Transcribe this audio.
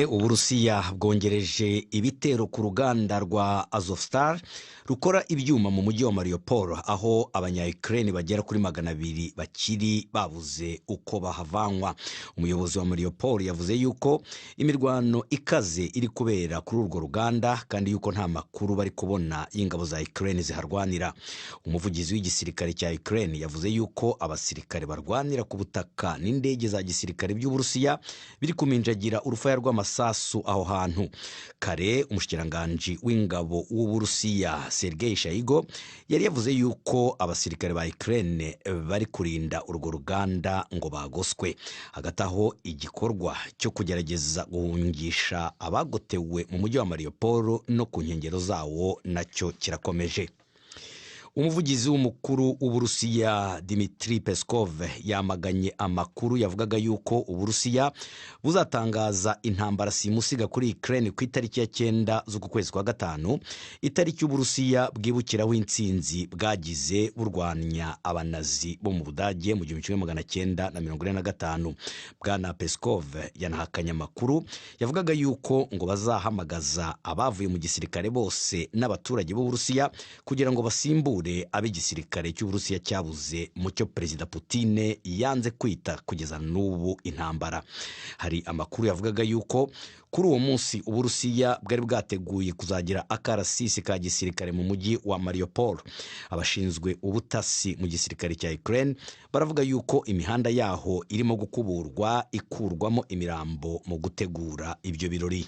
Uburusiya bwongereje ibitero ku ruganda rwa Azovstal rukora ibyuma mu mujyi wa Mariupol, aho abanya-Ukraine bagera kuri 200 bakiri babuze uko bahavanwa. Umuyobozi wa Mariupol yavuze yuko imirwano ikaze iri kubera kuri urwo ruganda kandi yuko nta makuru bari kubona y'ingabo za Ukraine ziharwanira. Umuvugizi w'igisirikare cya Ukraine yavuze yuko abasirikare barwanira ku butaka n'indege za gisirikare by'Uburusiya biri kuminjagira urufaya rw'amasasu aho hantu. Kare umushikiranganji w'ingabo w'Uburusiya Sergei Shoigu yari yavuze yuko abasirikare ba Ukraine bari kurinda urwo ruganda ngo bagoswe. Hagati aho igikorwa cyo kugerageza guhungisha abagotewe mu mujyi wa Mariupol no ku nkengero zawo nacyo kirakomeje. Umuvugizi w'umukuru w'Uburusiya Dmitry Peskov yamaganye amakuru yavugaga yuko Uburusiya buzatangaza intambara simusiga kuri Ukraine ku itariki ya 9 z'uku kwezi kwa gatanu, itariki Uburusiya bwibukiraho intsinzi bwagize burwanya abanazi bo mu Budage mu 1945. Bwana Peskov yanahakanye amakuru yavugaga yuko ngo bazahamagaza abavuye mu gisirikare bose n'abaturage b'Uburusiya kugira ngo basimbure ab'igisirikare cy'Uburusiya cyabuze mu cyo Perezida Putin yanze kwita kugeza n'ubu intambara. Hari amakuru yavugaga yuko kuri uwo munsi Uburusiya bwari bwateguye kuzagira akarasisi ka gisirikare mu mujyi wa Mariupol. Abashinzwe ubutasi mu gisirikare cya Ukraine baravuga yuko imihanda yaho irimo gukuburwa ikurwamo imirambo mu gutegura ibyo birori.